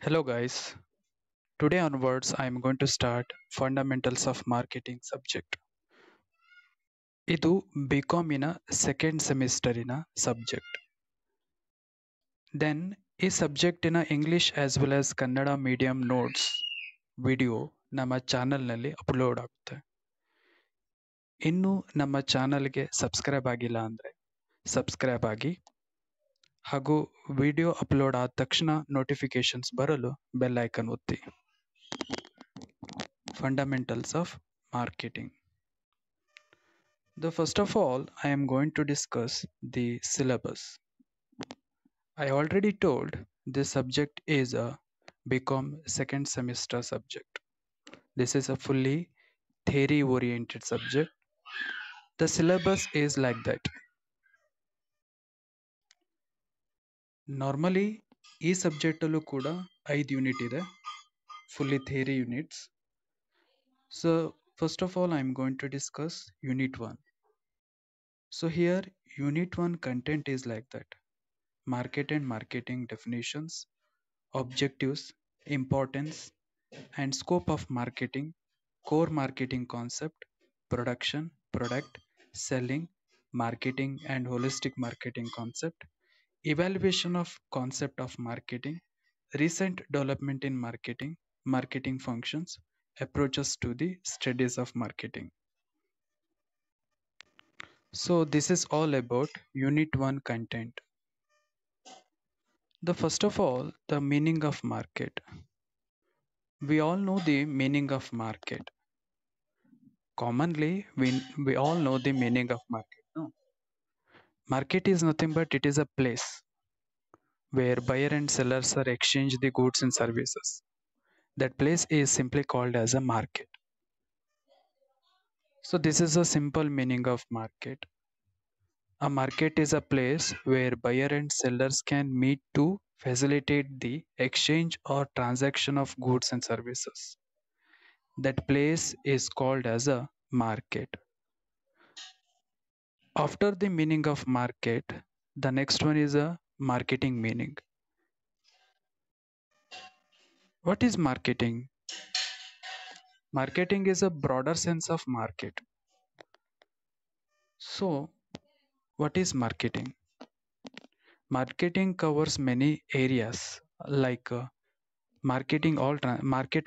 Hello guys. Today onwards I am going to start fundamentals of marketing subject. ಇದು ಬಿಕಾಮಿನ second ಸೆಮಿಸ್ಟರಿನ subject. Then ಈ ಸಬ್ಜೆಕ್ಟಿನ English as well as Kannada medium notes video ನಮ್ಮ ಚಾನಲ್ನಲ್ಲಿ upload ಆಗುತ್ತೆ. ಇನ್ನು ನಮ್ಮ ಚಾನಲ್ಗೆ ಸಬ್ಸ್ಕ್ರೈಬ್ ಆಗಿಲ್ಲ ಅಂದರೆ ಸಬ್ಸ್ಕ್ರೈಬ್ ಆಗಿ ಹಾಗೂ ವಿಡಿಯೋ ಅಪ್ಲೋಡ್ ಆದ ತಕ್ಷಣ ನೋಟಿಫಿಕೇಶನ್ಸ್ ಬರಲು ಬೆಲ್ ಐಕನ್ ಒತ್ತಿ. Fundamentals of marketing. First of all, I am going to discuss the syllabus. I already told this subject is a BCom second semester subject. This is a fully theory oriented subject. The syllabus is like that. Normally, ಈ subject ಅಲ್ಲೂ ಕೂಡ 5 unit ಇದೆ, fully theory units. So first of all, I am going to discuss unit 1. So here unit 1 content is like that. Market and marketing definitions, objectives, importance and scope of marketing, core marketing concept, production, product, selling, marketing and holistic marketing concept, evaluation of concept of marketing, recent development in marketing, marketing functions, approaches to the studies of marketing. So this is all about unit 1 content. First of all, the meaning of market. We all know the meaning of market. Commonly, we all know the meaning of market. No? Market is nothing but it is a place where buyer and sellers are exchange the goods and services. That place is simply called as a market. So this is a simple meaning of market. A market is a place where buyer and sellers can meet to facilitate the exchange or transaction of goods and services. That place is called as a market. After the meaning of market, the next one is a marketing meaning. What is marketing? Marketing is a broader sense of market. So, what is marketing? Marketing covers many areas like market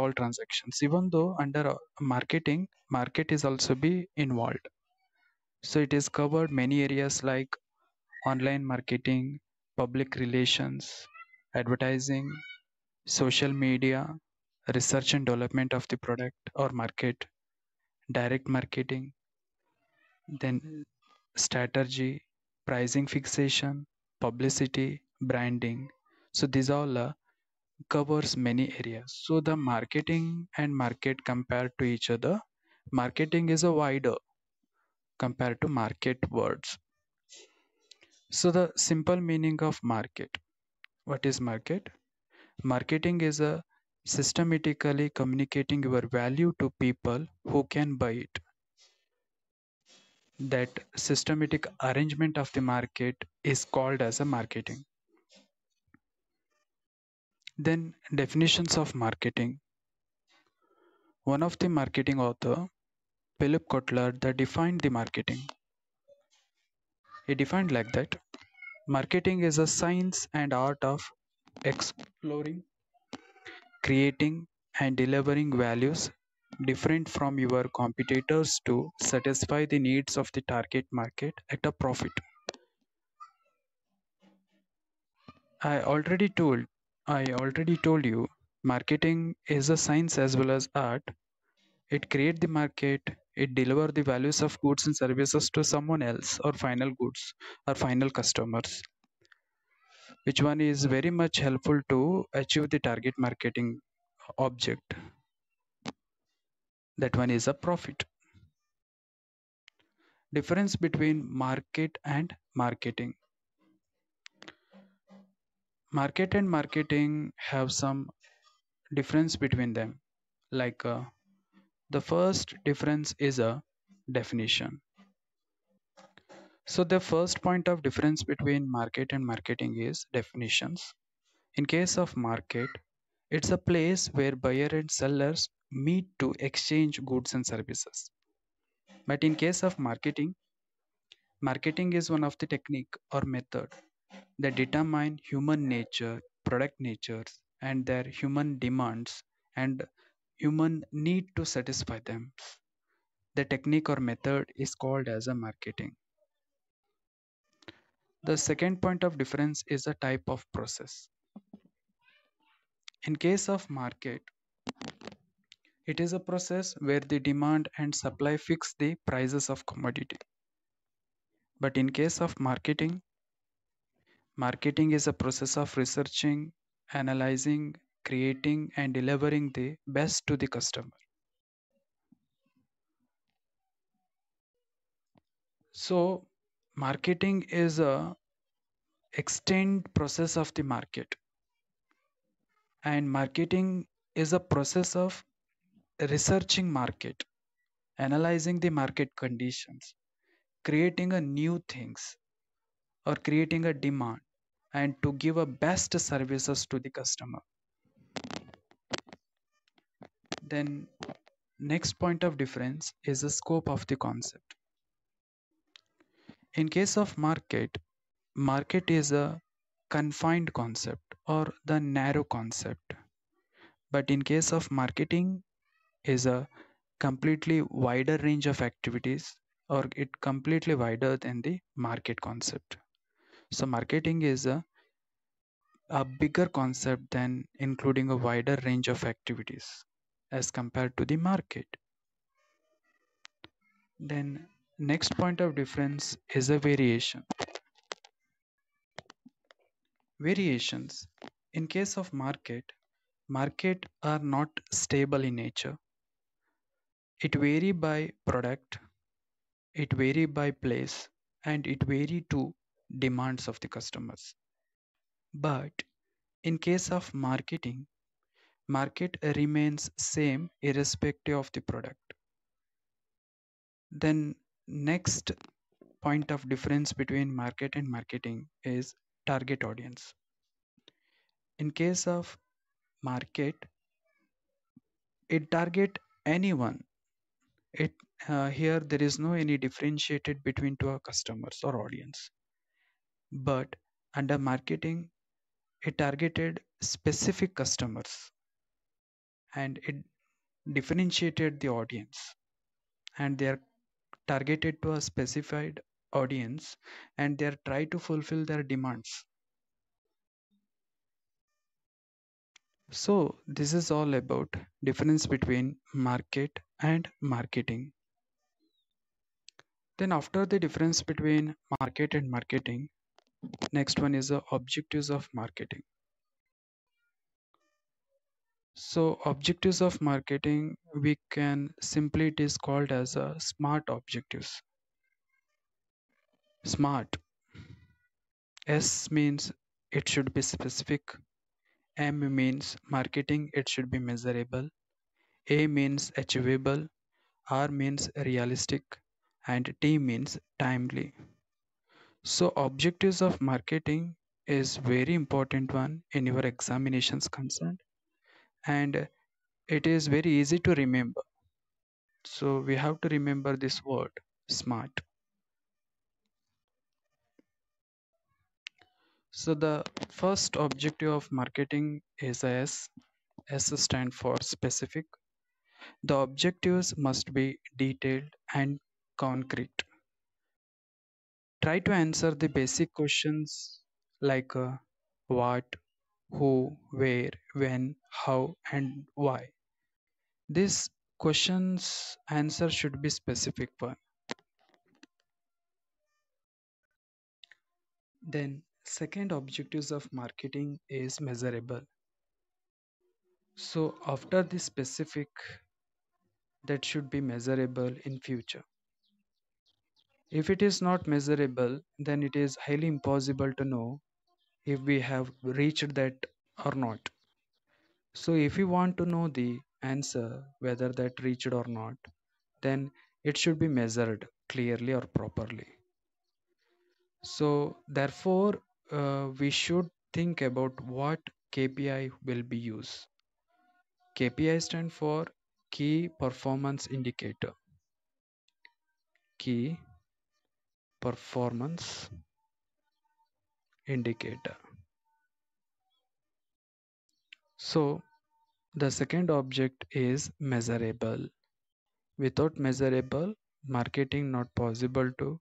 all transactions. Even though under marketing, market is also be involved. So it is covered many areas like online marketing, public relations, advertising, social media, research and development of the product or market, direct marketing, then strategy, pricing fixation, publicity, branding. So these all covers many areas. So the marketing and market compared to each other, marketing is a wider compared to market words. So the simple meaning of market. What is market? Marketing is a systematically communicating your value to people who can buy it. That systematic arrangement of the market is called as a marketing. Then definitions of marketing. One of the marketing author, Philip Kotler, that defined the marketing. He defined like that. Marketing is a science and art of exploring, creating and delivering values different from your competitors to satisfy the needs of the target market at a profit. I already told you marketing is a science as well as art. It create the market, it deliver the values of goods and services to someone else or final goods or final customers. Which one is very much helpful to achieve the target marketing object? That one is a profit. Difference between market and marketing. Market and marketing have some difference between them. Like the first difference is a definition. So the first point of difference between market and marketing is definitions. In case of market, It's a place where buyer and sellers meet to exchange goods and services. But in case of marketing, marketing is one of the technique or method that determine human nature, product natures, and their human demands and human need to satisfy them. The technique or method is called as a marketing. The second point of difference is a type of process. In case of market, it is a process where the demand and supply fix the prices of commodity. But in case of marketing, marketing is a process of researching, analyzing, creating and delivering the best to the customer. So marketing is a extend process of the market, and marketing is a process of researching market, analyzing the market conditions, creating a new things or creating a demand and to give a best services to the customer. Then next point of difference is the scope of the concept. In case of market, market is a confined concept or the narrow concept. But in case of marketing is a completely wider range of activities or it completely wider than the market concept. So marketing is a bigger concept than including a wider range of activities as compared to the market. Then next point of difference is a variation. Variations. In case of market, market are not stable in nature. It vary by product, it vary by place, and it vary to demands of the customers. But in case of marketing, market remains same irrespective of the product. Then next point of difference between market and marketing is target audience. In case of market, it target anyone. It here there is no any differentiated between two customers or audience. But under marketing, it targeted specific customers and it differentiated the audience and they are targeted to a specified audience and they are try to fulfill their demands. So this is all about difference between market and marketing. Then after the difference between market and marketing, next one is the objectives of marketing. So objectives of marketing, we can simply it is called as a SMART objectives. SMART. S means it should be specific. M means marketing, it should be measurable. A means achievable. R means realistic. And T means timely. So objectives of marketing is very important one in your examinations concerned and it is very easy to remember. So we have to remember this word SMART. So the first objective of marketing is S. S stand for specific. The objectives must be detailed and concrete. Try to answer the basic questions like what, who, where, when, how, and why. These questions answer should be specific one. Then second objectives of marketing is measurable. So after the specific that should be measurable in future. If it is not measurable, then it is highly impossible to know if we have reached that or not. So if you want to know the answer whether that reached or not, then it should be measured clearly or properly. So therefore, we should think about what KPI will be used. KPI stand for Key Performance Indicator. Key Performance Indicator. So the second object is measurable. Without measurable, marketing not possible to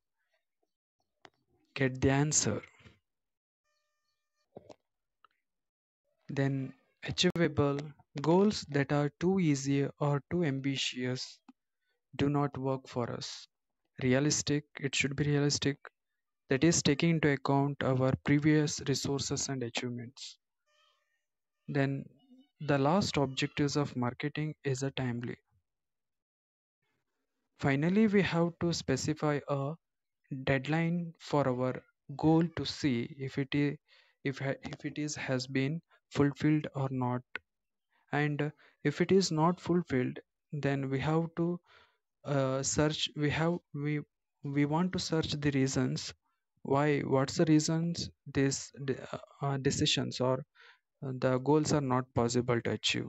get the answer. Then achievable, goals that are too easy or too ambitious do not work for us. Realistic, it should be realistic, that is taking into account our previous resources and achievements. Then the last objectives of marketing is a timely. Finally, we have to specify a deadline for our goal to see if if it is has been fulfilled or not. And if it is not fulfilled, then we have to search. We want to search the reasons why. What's the reasons decisions or the goals are not possible to achieve.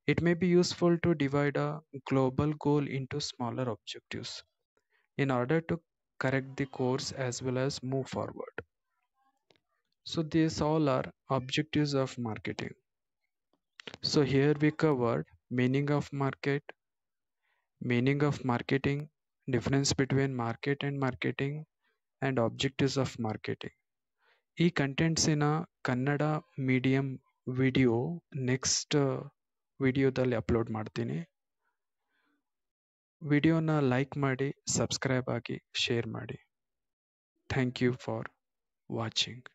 It may be useful to divide a global goal into smaller objectives in order to correct the course as well as move forward. So these all are objectives of marketing. So here we covered meaning of marketing, difference between market and marketing, and objectives of marketing. ಈ ಕಂಟೆಂಟ್ಸಿನ Kannada medium video next ವಿಡಿಯೋದಲ್ಲಿ upload ಮಾಡ್ತೀನಿ. ವಿಡಿಯೋನ like ಮಾಡಿ, subscribe ಆಗಿ, share ಮಾಡಿ. Thank you for watching.